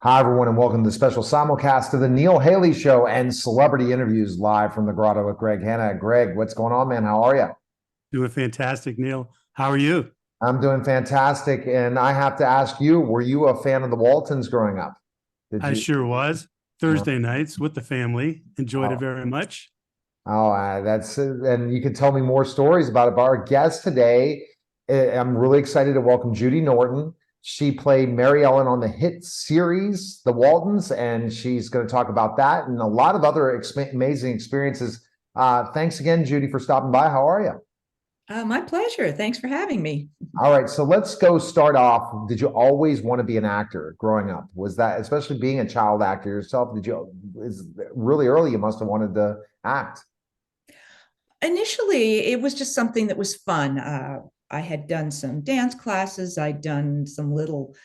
Hi, everyone, and welcome to the special simulcast of the Neil Haley Show and celebrity interviews live from the Grotto with Greg Hanna. Greg, what's going on, man? How are you? Doing fantastic, Neil. How are you? I'm doing fantastic. And I have to ask you, were you a fan of the Waltons growing up? Did I you? sure was. Uh, Thursday nights with the family. Enjoyed it oh, very much. that's and you can tell me more stories about it. But our guest today, I'm really excited to welcome Judy Norton. She played Mary Ellen on the hit series The Waltons, and she's going to talk about that and a lot of other amazing experiences. Thanks again, Judy, for stopping by. How are you? My pleasure. Thanks for having me. All right, so let's go start off. Did you always want to be an actor growing up? Was that, especially being a child actor yourself, is really early you must have wanted to act? Initially, it was just something that was fun. I had done some dance classes. I'd done some little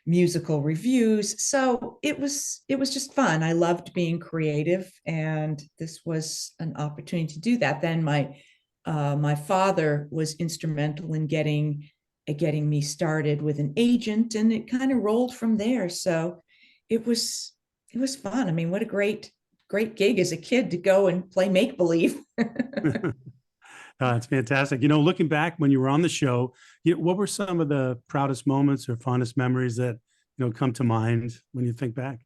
musical reviews, so it was just fun. I loved being creative, and this was an opportunity to do that. Then my father was instrumental in getting me started with an agent, and it kind of rolled from there. So it was it was fun. I mean, what a great gig as a kid to go and play make believe. It's fantastic. Looking back when you were on the show, what were some of the proudest moments or fondest memories that, come to mind when you think back?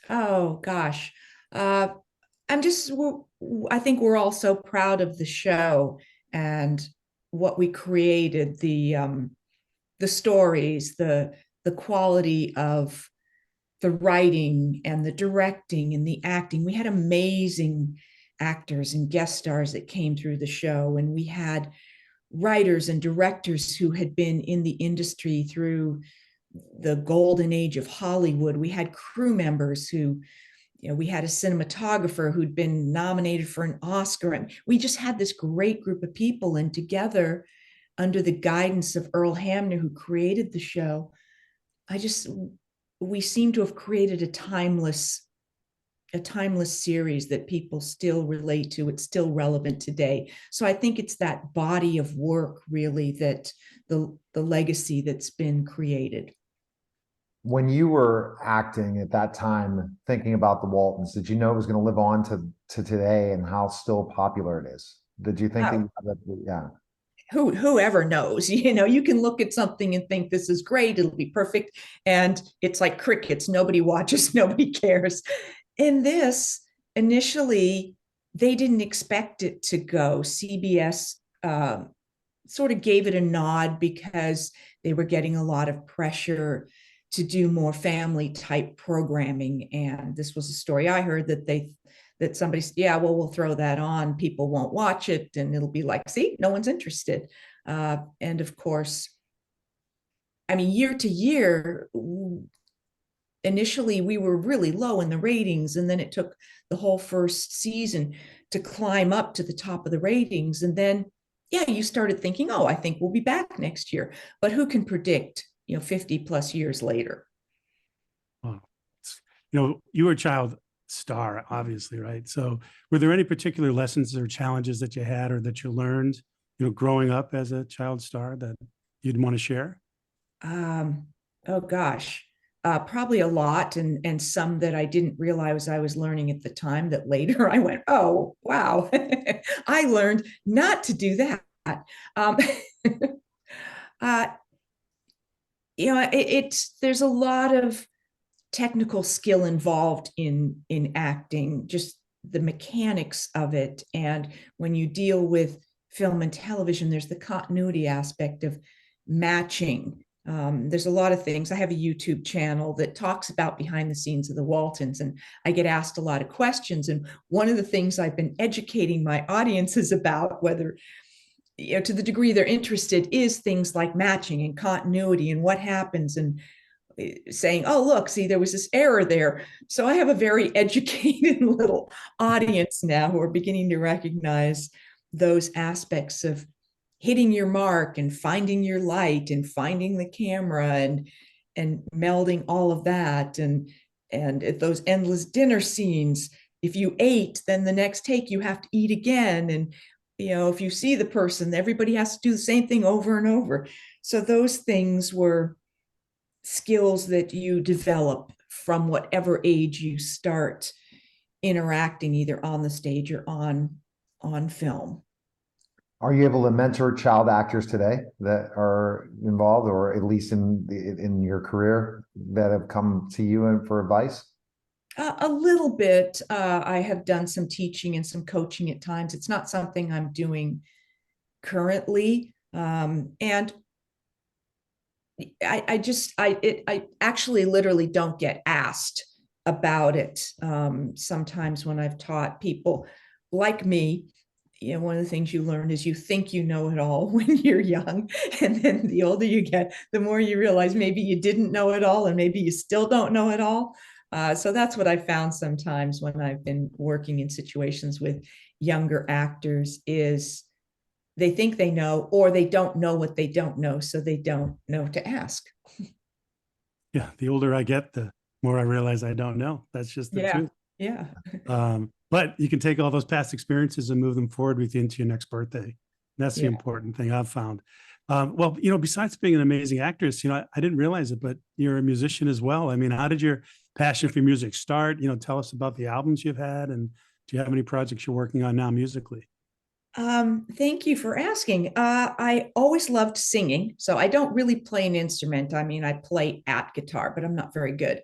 Oh gosh. Uh, I'm just, I think we're all so proud of the show and what we created, the stories, the quality of the writing and the directing and the acting. We had amazing actors and guest stars that came through the show, and we had writers and directors who had been in the industry through the golden age of Hollywood. We had crew members who, we had a cinematographer who'd been nominated for an Oscar, and we just had this great group of people. And together, under the guidance of Earl Hamner, who created the show, I just we seem to have created a timeless series that people still relate to. It's still relevant today. So I think it's that body of work really, that the legacy that's been created. When you were acting at that time, thinking about the Waltons, did you know it was going to live on to today and how still popular it is? Did you think Oh, that, yeah. whoever knows, you can look at something and think this is great, it'll be perfect, and it's like crickets. Nobody watches, nobody cares. In this, initially, they didn't expect it to go. CBS sort of gave it a nod because they were getting a lot of pressure to do more family type programming. And this was a story I heard that somebody said, yeah, well, we'll throw that on. People won't watch it, and it'll be like, see, no one's interested. And of course, I mean, year to year, initially we were really low in the ratings, and then it took the whole first season to climb up to the top of the ratings. And then, yeah, you started thinking, oh, I think we'll be back next year. But who can predict, 50 plus years later? Oh, you were a child star, obviously, right? So were there any particular lessons or challenges that you had or that you learned, growing up as a child star that you'd want to share? Um, oh gosh, probably a lot, and some that I didn't realize I was learning at the time. That later I went, oh wow, I learned not to do that. Um, uh, it's there's a lot of technical skill involved in acting, just the mechanics of it. And when you deal with film and television, there's the continuity aspect of matching. There's a lot of things. I have a YouTube channel that talks about behind the scenes of the Waltons, and I get asked a lot of questions. And one of the things I've been educating my audiences about, whether to the degree they're interested, is things like matching and continuity and what happens, and saying, oh, look, see, there was this error there. So I have a very educated little audience now who are beginning to recognize those aspects of hitting your mark and finding your light and finding the camera and melding all of that. And at those endless dinner scenes, if you ate, then the next take you have to eat again. And if you see the person, everybody has to do the same thing over and over. So those things were skills that you develop from whatever age you start interacting either on the stage or on film. Are you able to mentor child actors today that are involved, or at least in your career, that have come to you for advice? A little bit. I have done some teaching and some coaching at times. It's not something I'm doing currently. And I actually literally don't get asked about it. Sometimes when I've taught people like me, one of the things you learn is you think you know it all when you're young. And then the older you get, the more you realize maybe you didn't know it all, and maybe you still don't know it all. So that's what I found sometimes when I've been working in situations with younger actors is they think they know, or they don't know what they don't know, so they don't know to ask. Yeah, the older I get, the more I realize I don't know. That's just the truth. Yeah. But you can take all those past experiences and move them forward with you into your next birthday. That's the important thing I've found. Well, besides being an amazing actress, I didn't realize it, but you're a musician as well. I mean, how did your passion for music start? Tell us about the albums you've had, and do you have any projects you're working on now musically? Thank you for asking. I always loved singing, so I don't really play an instrument. I mean, I play at guitar, but I'm not very good.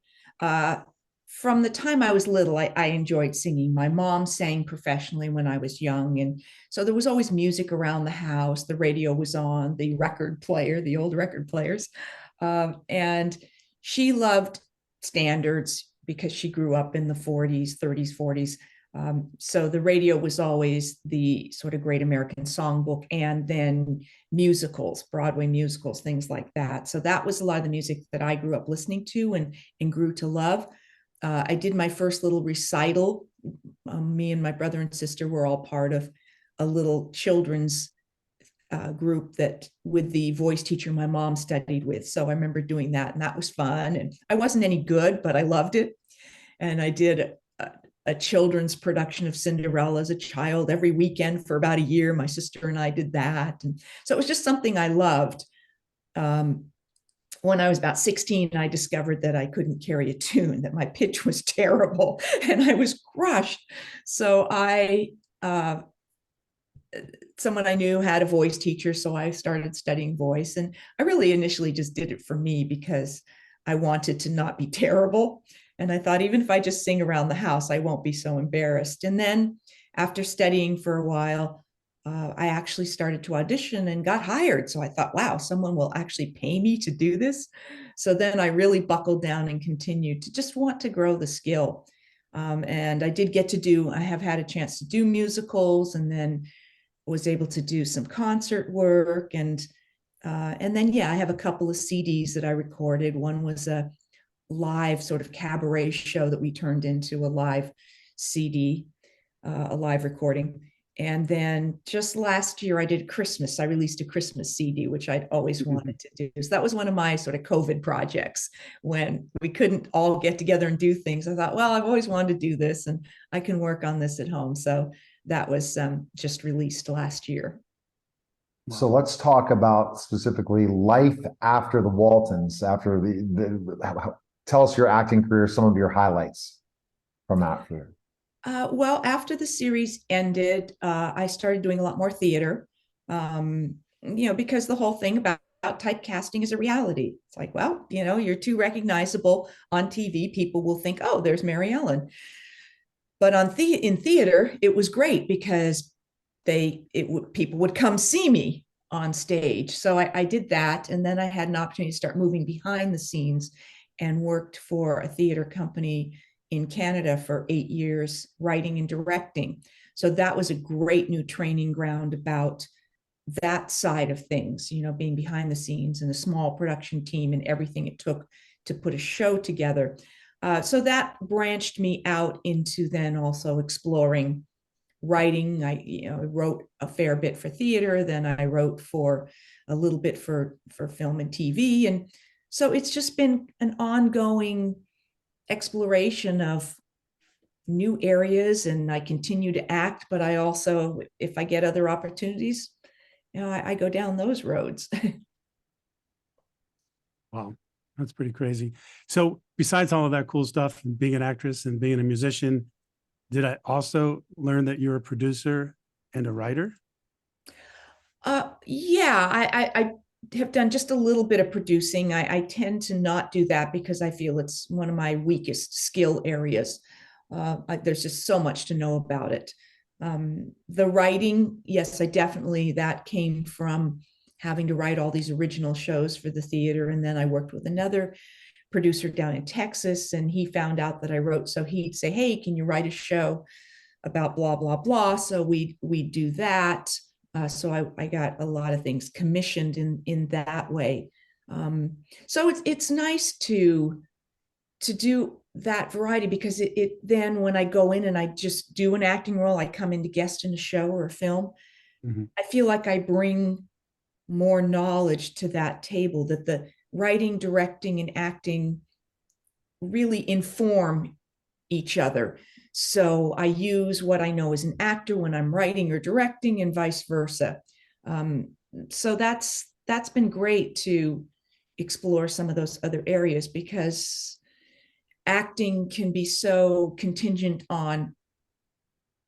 From the time I was little, I enjoyed singing. My mom sang professionally when I was young, and so there was always music around the house. The radio was on, the record player, the old record players, and she loved standards because she grew up in the 40s, 30s, 40s. So the radio was always the sort of Great American Songbook, and then musicals, Broadway musicals, things like that. So that was a lot of the music that I grew up listening to and grew to love. I did my first little recital. Me and my brother and sister were all part of a little children's group that with the voice teacher my mom studied with. So I remember doing that, and that was fun. And I wasn't any good, but I loved it. And I did a children's production of Cinderella as a child every weekend for about a year. My sister and I did that. And so it was just something I loved. When I was about 16, I discovered that I couldn't carry a tune, that my pitch was terrible, and I was crushed. So someone I knew had a voice teacher, so I started studying voice. And I really initially just did it for me because I wanted to not be terrible. And I thought, even if I just sing around the house, I won't be so embarrassed. And then after studying for a while, I actually started to audition and got hired. So I thought, wow, someone will actually pay me to do this. So then I really buckled down and continued to just want to grow the skill. And I did I have had a chance to do musicals, and then was able to do some concert work. And then, I have a couple of CDs that I recorded. One was a live sort of cabaret show that we turned into a live CD, a live recording. And then just last year, I released a Christmas CD, which I'd always wanted to do. So that was one of my sort of COVID projects when we couldn't all get together and do things. I thought, well, I've always wanted to do this, and I can work on this at home. So that was just released last year. So let's talk about specifically life after the Waltons, after tell us your acting career, some of your highlights from that career. Well, after the series ended, I started doing a lot more theater, because the whole thing about typecasting is a reality. It's like, well, you're too recognizable on TV. People will think, oh, there's Mary Ellen. But in theater, it was great because people would come see me on stage. So I did that. And then I had an opportunity to start moving behind the scenes and worked for a theater company in Canada for 8 years, writing and directing. So that was a great new training ground about that side of things, being behind the scenes and a small production team and everything it took to put a show together. So that branched me out into then also exploring writing. I wrote a fair bit for theater. Then I wrote for a little bit for film and TV. And so it's just been an ongoing exploration of new areas, and I continue to act, but I also, if I get other opportunities, I go down those roads. Wow. That's pretty crazy. So besides all of that cool stuff and being an actress and being a musician, did I also learn that you're a producer and a writer? Yeah, I have done just a little bit of producing. I tend to not do that because I feel it's one of my weakest skill areas. There's just so much to know about it. The writing, yes, I definitely, that came from having to write all these original shows for the theater. And then I worked with another producer down in Texas, and he found out that I wrote. So he'd say, "Hey, can you write a show about blah, blah, blah?" So we do that. So I got a lot of things commissioned in that way. So it's nice to do that variety, because it then, when I go in and I just do an acting role, I come in to guest in a show or a film, Mhm. I feel like I bring more knowledge to that table, that the writing, directing, and acting really inform each other. So I use what I know as an actor when I'm writing or directing, and vice versa. Um, so that's been great to explore some of those other areas, because acting can be so contingent on,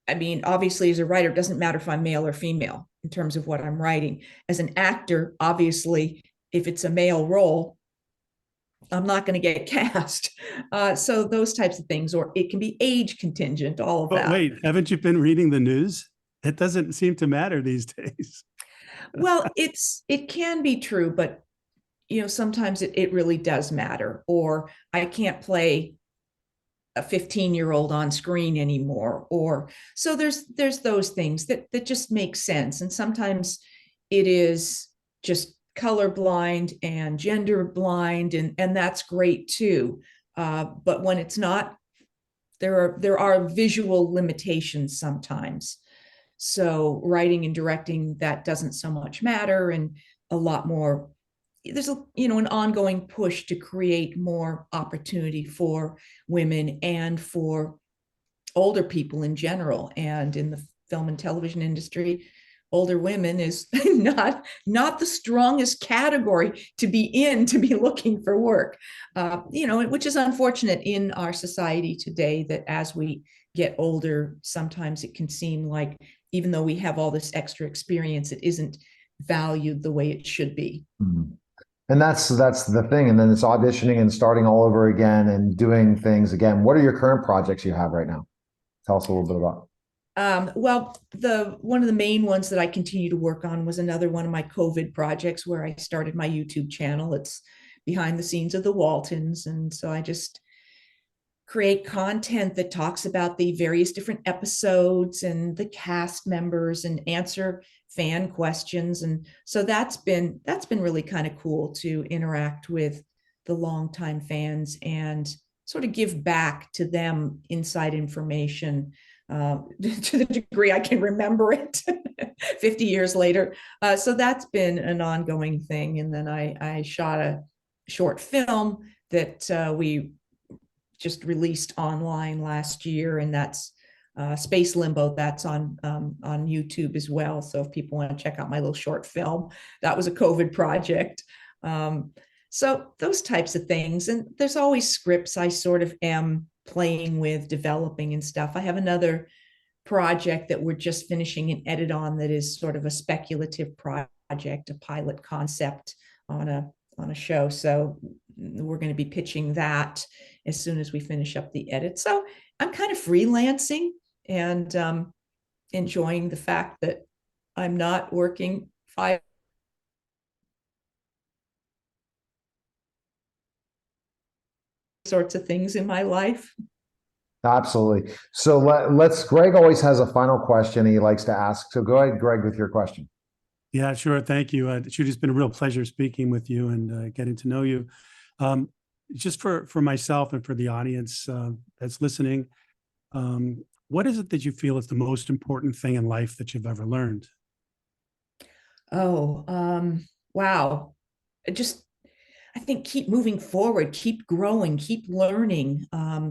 I mean, obviously, as a writer, it doesn't matter if I'm male or female in terms of what I'm writing. As an actor, obviously, if it's a male role, I'm not going to get cast. So those types of things, or it can be age contingent, all of But that. wait, haven't you been reading the news? It doesn't seem to matter these days. Well, it can be true, but sometimes it really does matter. Or I can't play a 15-year-old on screen anymore. Or so there's those things that just make sense. And sometimes it is just colorblind and gender blind, and that's great too. But when it's not, there are visual limitations sometimes. So writing and directing, that doesn't so much matter, and a lot more, there's an ongoing push to create more opportunity for women and for older people in general. And in the film and television industry, older women is not the strongest category to be looking for work. Which is unfortunate in our society today, that as we get older, sometimes it can seem like, even though we have all this extra experience, it isn't valued the way it should be. Mhm. And that's the thing. And then it's auditioning and starting all over again and doing things again. What are your current projects you have right now? Tell us a little bit about. Well, one of the main ones that I continue to work on was another one of my COVID projects, where I started my YouTube channel. It's behind the scenes of the Waltons. And so I just create content that talks about the various different episodes and the cast members, and answer fan questions. And so that's been really kind of cool to interact with the longtime fans and sort of give back to them inside information, to the degree I can remember it 50 years later. So that's been an ongoing thing. And then I shot a short film that we just released online last year, and that's Space Limbo. That's on YouTube as well. So if people want to check out my little short film, that was a COVID project. So those types of things. And there's always scripts I sort of am playing with, developing and stuff. I have another project that we're just finishing an edit on, that is sort of a speculative project, a pilot concept on a show. So we're going to be pitching that as soon as we finish up the edit. So I'm kind of freelancing and enjoying the fact that I'm not working 5 sorts of things in my life. Absolutely. So let's, Greg always has a final question he likes to ask. So go ahead, Greg, with your question. Yeah, sure. Thank you. Judy, it's been a real pleasure speaking with you and getting to know you. Just for myself and for the audience that's listening, what is it that you feel is the most important thing in life that you've ever learned? Oh, wow. I think keep moving forward, keep growing, keep learning. I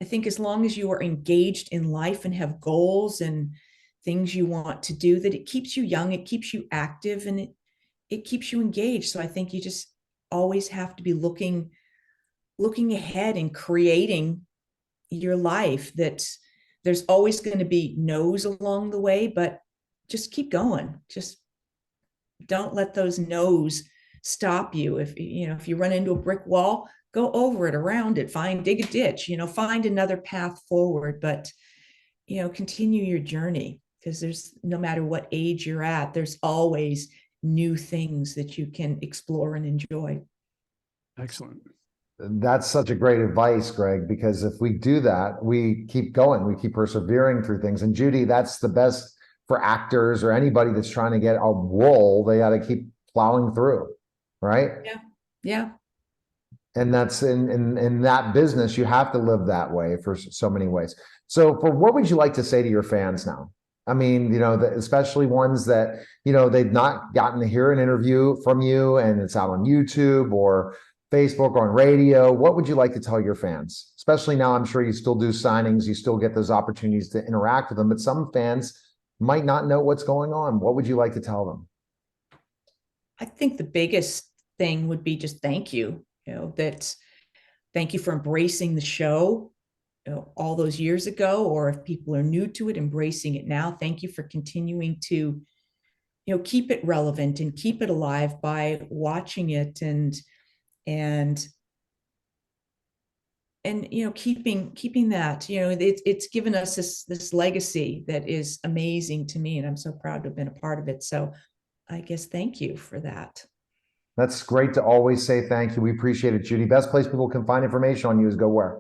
think as long as you are engaged in life and have goals and things you want to do, that it keeps you young, it keeps you active, and it keeps you engaged. So I think you just always have to be looking ahead and creating your life. That there's always going to be no's along the way, but just keep going. Just don't let those no's stop you. If you run into a brick wall, go over it, around it, dig a ditch, find another path forward, but continue your journey, because there's, no matter what age you're at, there's always new things that you can explore and enjoy. Excellent. That's such a great advice, Greg, because if we do that, we keep going, we keep persevering through things. And Judy, that's the best for actors or anybody that's trying to get a role. They got to keep plowing through, right? Yeah. And that's in that business, you have to live that way for so many ways. So what would you like to say to your fans now? I mean, especially ones that, they've not gotten to hear an interview from you and it's out on YouTube or Facebook or on radio. What would you like to tell your fans? Especially now, I'm sure you still do signings, you still get those opportunities to interact with them, but some fans might not know what's going on. What would you like to tell them? I think the biggest thing would be just thank you. Thank you for embracing the show, all those years ago, or if people are new to it, embracing it now. Thank you for continuing to, keep it relevant and keep it alive by watching it and keeping that, it's given us this legacy that is amazing to me, and I'm so proud to have been a part of it. So I guess thank you for that. That's great to always say thank you. We appreciate it, Judy. Best place people can find information on you is go where?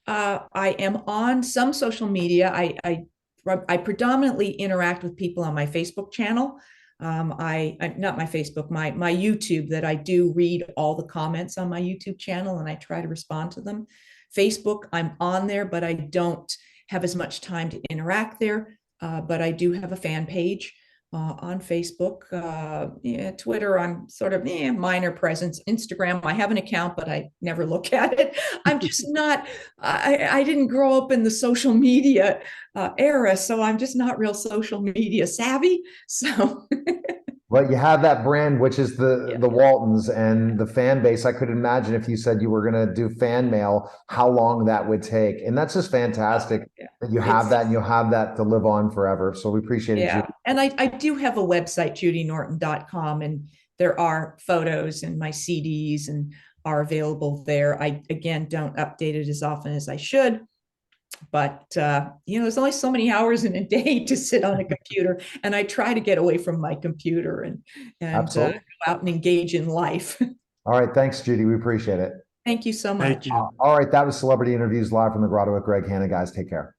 I am on some social media. I predominantly interact with people on my Facebook channel. I not my Facebook, my YouTube, that I do read all the comments on my YouTube channel and I try to respond to them. Facebook, I'm on there, but I don't have as much time to interact there. But I do have a fan page on Facebook. Twitter, I'm sort of minor presence. Instagram, I have an account, but I never look at it. I'm just not, I didn't grow up in the social media era, so I'm just not real social media savvy. So But you have that brand, which is the Waltons and the fan base. I could imagine if you said you were going to do fan mail, how long that would take. And that's just fantastic that you have that and you'll have that to live on forever. So we appreciate it. Yeah. Judy. And I do have a website, judynorton.com, and there are photos and my CDs and are available there. I, again, don't update it as often as I should. But, there's only so many hours in a day to sit on a computer, and I try to get away from my computer and go out and engage in life. All right. Thanks, Judy. We appreciate it. Thank you so much. Thank you. All right. That was Celebrity Interviews live from the Grotto with Greg Hanna. Guys, take care.